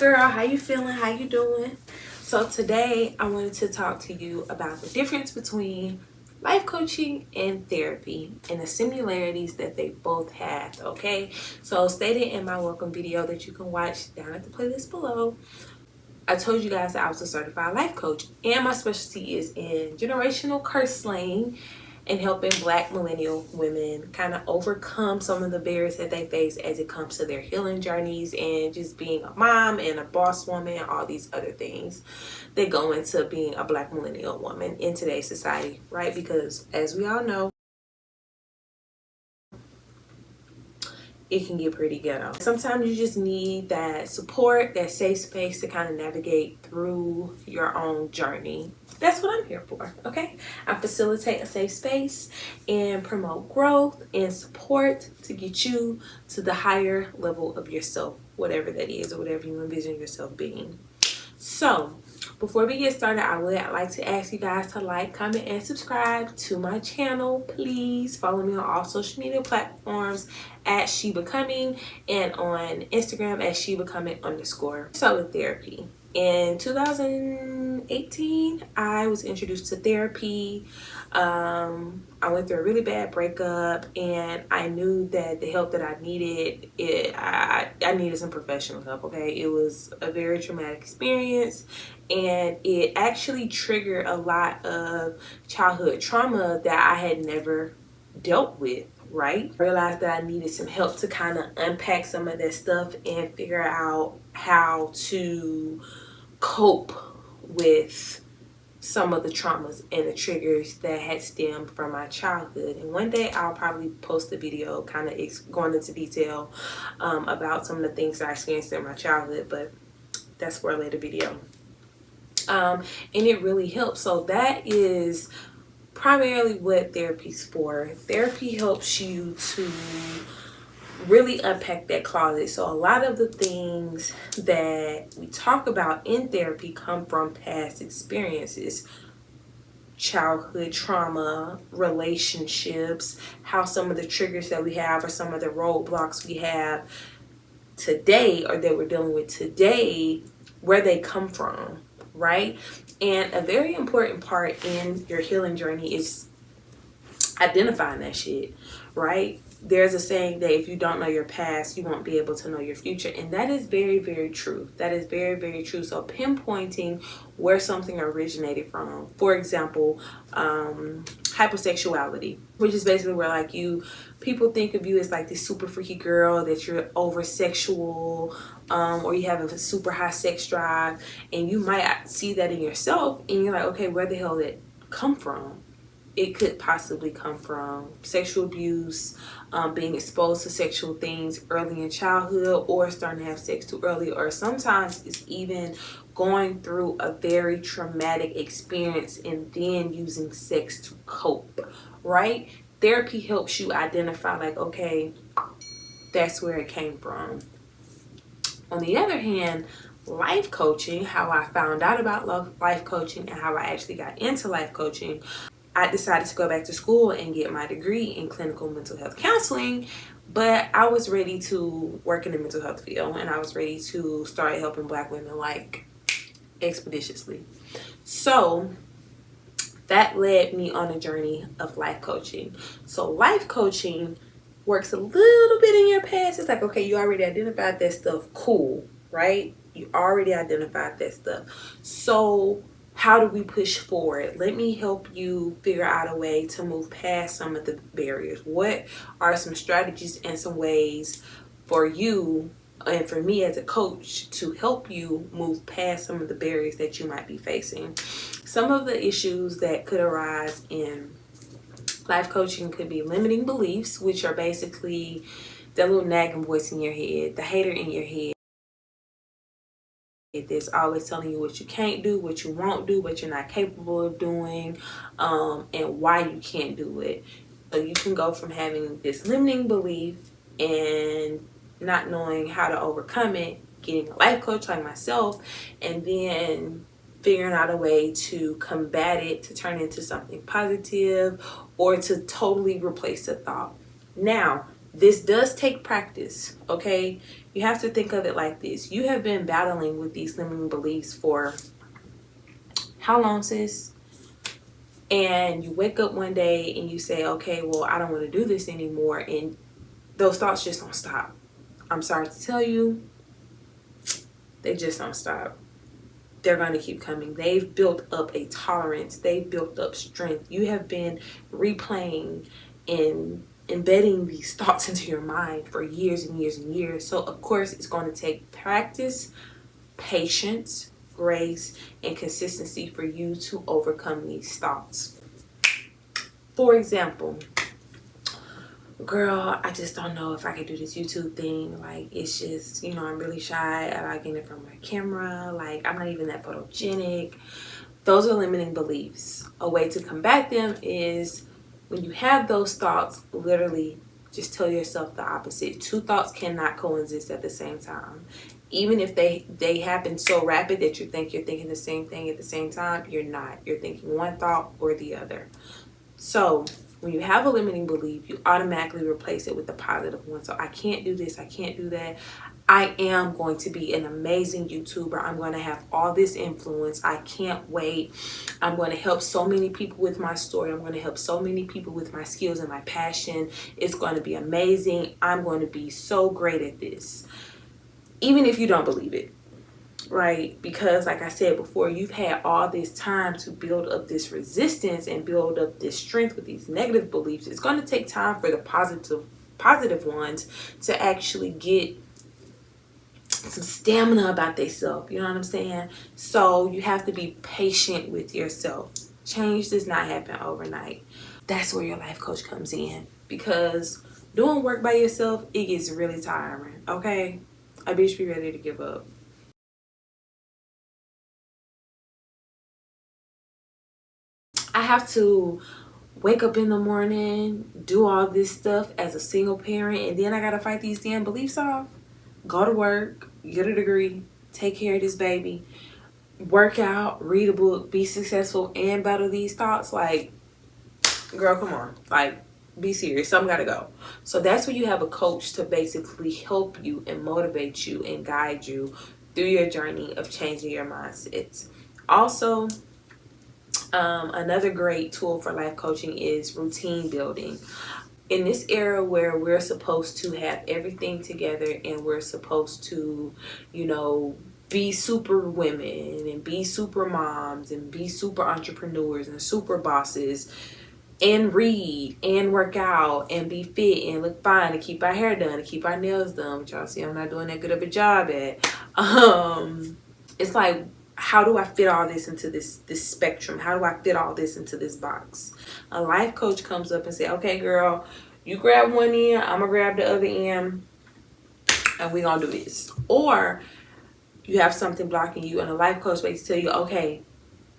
girl, how you feeling? How you doing? So today I wanted to talk to you about the difference between life coaching and therapy and the similarities that they both have. Okay, so stated in my welcome video that you can watch down at the playlist below, I told you guys that I was a certified life coach, and my specialty is in generational curse slaying and helping Black millennial women kind of overcome some of the barriers that they face as it comes to their healing journeys and just being a mom and a boss woman and all these other things that go into being a Black millennial woman in today's society, right? Because as we all know, it can get pretty ghetto. Sometimes you just need that support, that safe space to kind of navigate through your own journey. That's what I'm here for, okay? I facilitate a safe space and promote growth and support to get you to the higher level of yourself, whatever that is or whatever you envision yourself being. So, before we get started, I would like to ask you guys to like, comment, and subscribe to my channel. Please follow me on all social media platforms at She Becoming and on Instagram at She Becoming _. So with therapy. In 2018, I was introduced to therapy. I went through a really bad breakup, and I knew that the help that I needed, I needed some professional help, okay? It was a very traumatic experience, and it actually triggered a lot of childhood trauma that I had never dealt with, right? I realized that I needed some help to kind of unpack some of that stuff and figure out how to cope with some of the traumas and the triggers that had stemmed from my childhood. And one day I'll probably post a video kind of going into detail about some of the things that I experienced in my childhood, but that's for a later video. And it really helps. So that is primarily what therapy's for. Therapy helps you to really unpack that closet. So a lot of the things that we talk about in therapy come from past experiences, childhood trauma, relationships, how some of the triggers that we have or some of the roadblocks we have today or that we're dealing with today, where they come from, right? And a very important part in your healing journey is identifying that shit, right? There's a saying that if you don't know your past, you won't be able to know your future. And that is very, very true. That is very, very true. So pinpointing where something originated from. For example, hypersexuality, which is basically where like people think of you as like this super freaky girl, that you're over sexual, or you have a super high sex drive, and you might see that in yourself and you're like, okay, where the hell did it come from? It could possibly come from sexual abuse, being exposed to sexual things early in childhood, or starting to have sex too early, or sometimes it's even going through a very traumatic experience and then using sex to cope, right? Therapy helps you identify like, okay, that's where it came from. On the other hand, life coaching, how I found out about life coaching and how I actually got into life coaching, I decided to go back to school and get my degree in clinical mental health counseling, but I was ready to work in the mental health field and I was ready to start helping Black women like expeditiously. So that led me on a journey of life coaching. So life coaching works a little bit in your past. It's like, okay, you already identified that stuff. Cool, right? You already identified that stuff. So how do we push forward? Let me help you figure out a way to move past some of the barriers. What are some strategies and some ways for you and for me as a coach to help you move past some of the barriers that you might be facing? Some of the issues that could arise in life coaching could be limiting beliefs, which are basically that little nagging voice in your head, the hater in your head that's always telling you what you can't do, what you won't do, what you're not capable of doing, and why you can't do it. So you can go from having this limiting belief and not knowing how to overcome it, getting a life coach like myself, and then figuring out a way to combat it, to turn into something positive, or to totally replace the thought. Now, This does take practice, okay? You have to think of it like this. You have been battling with these limiting beliefs for how long, sis? And you wake up one day and you say, okay, well, I don't want to do this anymore. And those thoughts just don't stop. I'm sorry to tell you, they just don't stop. They're going to keep coming. They've built up a tolerance. They've built up strength. You have been replaying and embedding these thoughts into your mind for years and years and years. So, of course, it's going to take practice, patience, grace, and consistency for you to overcome these thoughts. For example, girl, I just don't know if I could do this YouTube thing. Like, it's just, I'm really shy about getting it from my camera. Like, I'm not even that photogenic. Those are limiting beliefs. A way to combat them is when you have those thoughts, literally just tell yourself the opposite. Two thoughts cannot coexist at the same time. Even if they happen so rapid that you think you're thinking the same thing at the same time, you're not. You're thinking one thought or the other. So when you have a limiting belief, you automatically replace it with the positive one. So I can't do this. I can't do that. I am going to be an amazing YouTuber. I'm going to have all this influence. I can't wait. I'm going to help so many people with my story. I'm going to help so many people with my skills and my passion. It's going to be amazing. I'm going to be so great at this. Even if you don't believe it, right? Because like I said before, you've had all this time to build up this resistance and build up this strength with these negative beliefs. It's going to take time for the positive ones to actually get some stamina about themselves. You know what I'm saying? So you have to be patient with yourself. Change does not happen overnight. That's where your life coach comes in, because doing work by yourself, it gets really tiring, okay? A bitch be ready to give up. I have to wake up in the morning, do all this stuff as a single parent, and then I gotta fight these damn beliefs off. Go to work, get a degree, take care of this baby, work out, read a book, be successful, and battle these thoughts. Like, girl, come on. Like, be serious. Something gotta go. So that's when you have a coach to basically help you and motivate you and guide you through your journey of changing your mindsets. Also, another great tool for life coaching is routine building. In this era where we're supposed to have everything together and we're supposed to, be super women and be super moms and be super entrepreneurs and super bosses and read and work out and be fit and look fine and keep our hair done and keep our nails done, which y'all see I'm not doing that good of a job at. It's like, how do I fit all this into this spectrum? How do I fit all this into this box? A life coach comes up and say, okay, girl, you grab one end, I'm gonna grab the other end, and we're gonna do this. Or you have something blocking you, and a life coach basically tell you, okay,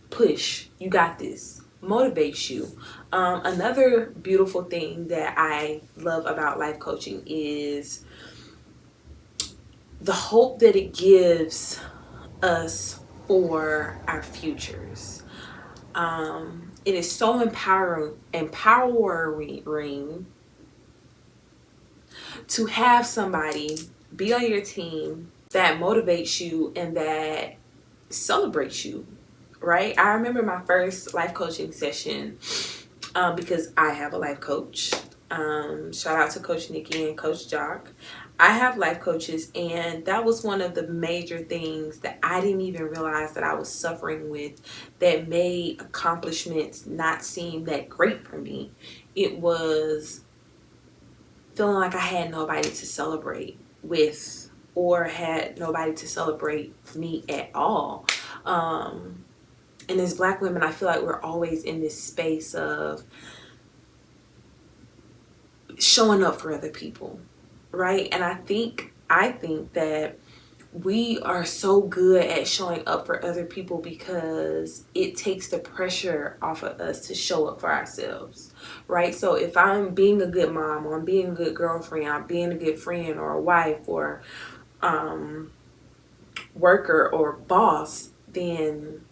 push, you got this, motivates you. Another beautiful thing that I love about life coaching is the hope that it gives us for our futures. It is so empowering to have somebody be on your team that motivates you and that celebrates you, right? I remember my first life coaching session, because I have a life coach. Shout out to Coach Nikki and Coach Jock. I have life coaches, and that was one of the major things that I didn't even realize that I was suffering with that made accomplishments not seem that great for me. It was feeling like I had nobody to celebrate with, or had nobody to celebrate me at all. And as Black women, I feel like we're always in this space of showing up for other people, right? And I think that we are so good at showing up for other people because it takes the pressure off of us to show up for ourselves, right? So if I'm being a good mom, or I'm being a good girlfriend, I'm being a good friend or a wife or worker or boss, then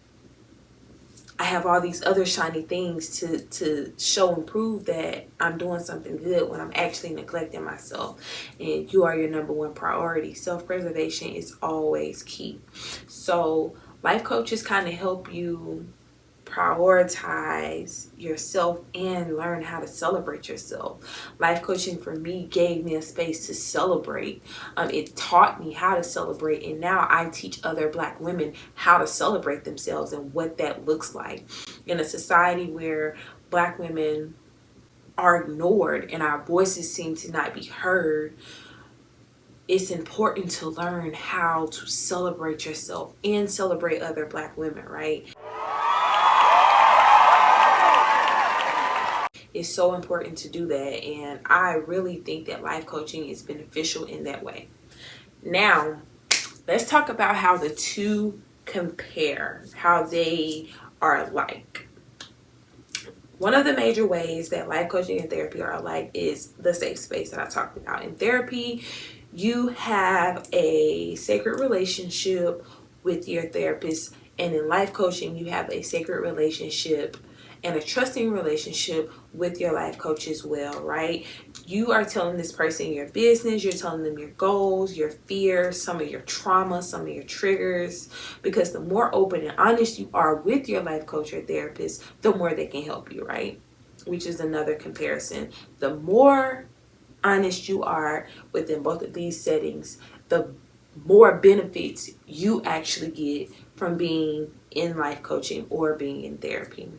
I have all these other shiny things to show and prove that I'm doing something good when I'm actually neglecting myself. And you are your number one priority. Self-preservation is always key. So life coaches kind of help you prioritize yourself and learn how to celebrate yourself. Life coaching for me gave me a space to celebrate. It taught me how to celebrate, and now I teach other Black women how to celebrate themselves and what that looks like. In a society where Black women are ignored and our voices seem to not be heard, it's important to learn how to celebrate yourself and celebrate other Black women, right? It's so important to do that, and I really think that life coaching is beneficial in that way. Now, let's talk about how the two compare, how they are alike. One of the major ways that life coaching and therapy are alike is the safe space that I talked about. In therapy, you have a sacred relationship with your therapist, and in life coaching, you have a sacred relationship and a trusting relationship with your life coach as well, right? You are telling this person your business, you're telling them your goals, your fears, some of your trauma, some of your triggers, because the more open and honest you are with your life coach or therapist, the more they can help you, right? Which is another comparison. The more honest you are within both of these settings, the more benefits you actually get from being in life coaching or being in therapy.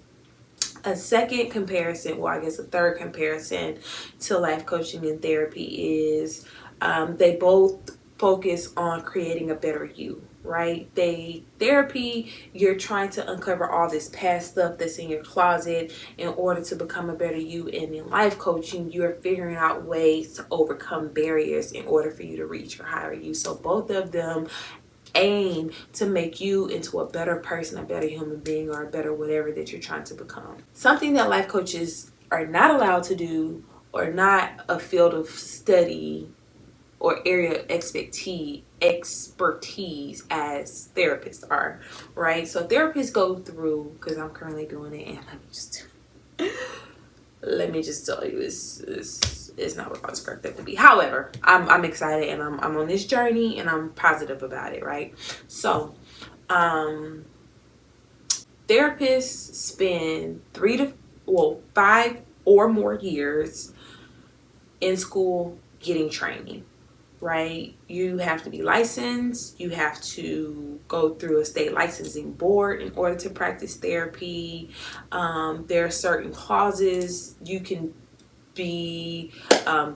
A second comparison, well, I guess a third comparison to life coaching and therapy is they both focus on creating a better you, right? Therapy, you're trying to uncover all this past stuff that's in your closet in order to become a better you. And in life coaching, you're figuring out ways to overcome barriers in order for you to reach your higher you. So both of them aim to make you into a better person, a better human being, or a better whatever that you're trying to become. Something that life coaches are not allowed to do, or not a field of study or area of expertise as therapists are, right? So therapists go through, because I'm currently doing it, and let me just tell you, it's not what I was expecting it to be. However, I'm excited, and I'm on this journey, and I'm positive about it, right? So, therapists spend 5 or more years in school getting training, right? You have to be licensed. You have to go through a state licensing board in order to practice therapy. There are certain clauses. You can be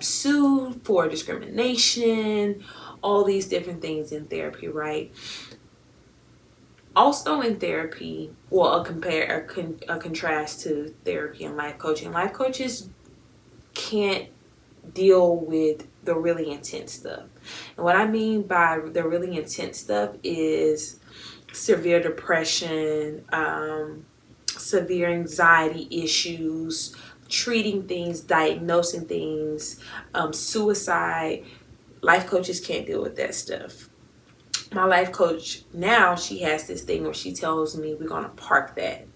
sued for discrimination, all these different things in therapy, right? Also in therapy, well, a contrast to therapy and life coaches can't deal with the really intense stuff. And what I mean by the really intense stuff is severe depression, severe anxiety issues, treating things, diagnosing things, suicide. Life coaches can't deal with that stuff. My life coach now, she has this thing where she tells me we're going to park that.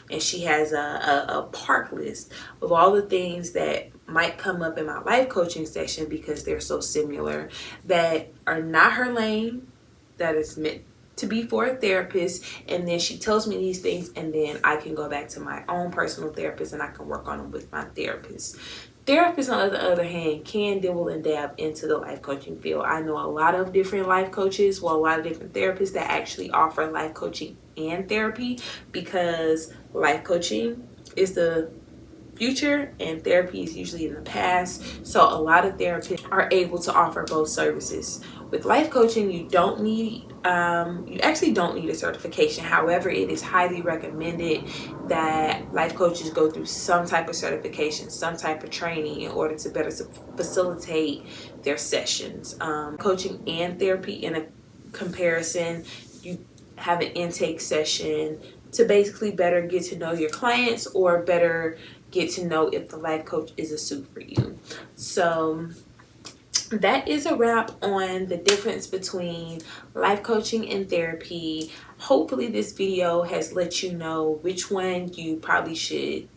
And she has a park list of all the things that might come up in my life coaching session, because they're so similar, that are not her lane, that is meant to be for a therapist. And then she tells me these things, and then I can go back to my own personal therapist and I can work on them with my therapist. Therapists, on the other hand, can dibble and dab into the life coaching field. I know a lot of different life coaches, well, a lot of different therapists that actually offer life coaching and therapy, because life coaching is the future and therapy is usually in the past. So a lot of therapists are able to offer both services. With life coaching, you actually don't need a certification. However, it is highly recommended that life coaches go through some type of certification, some type of training in order to better facilitate their sessions. Coaching and therapy, in a comparison, you have an intake session to basically better get to know your clients, or better get to know if the life coach is a suit for you. So that is a wrap on the difference between life coaching and therapy. Hopefully this video has let you know which one you probably should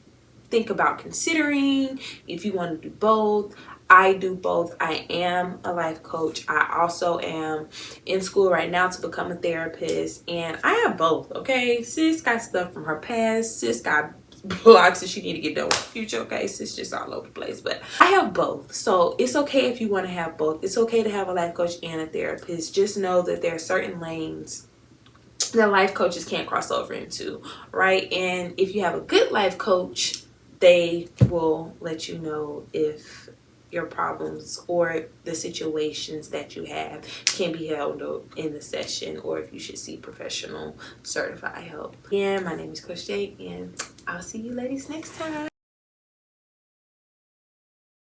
think about considering, if you want to do both. I do both. I am a life coach. I also am in school right now to become a therapist, and I have both. Okay, sis got stuff from her past, sis got blocks that she need to get done with the future. Okay, sis just all over the place, but I have both. So it's okay if you want to have both. It's okay to have a life coach and a therapist. Just know that there are certain lanes that life coaches can't cross over into, right? And if you have a good life coach, they will let you know if your problems or the situations that you have can be handled in the session, or if you should see professional certified help. Again, my name is Coach Jake, and I'll see you ladies next time.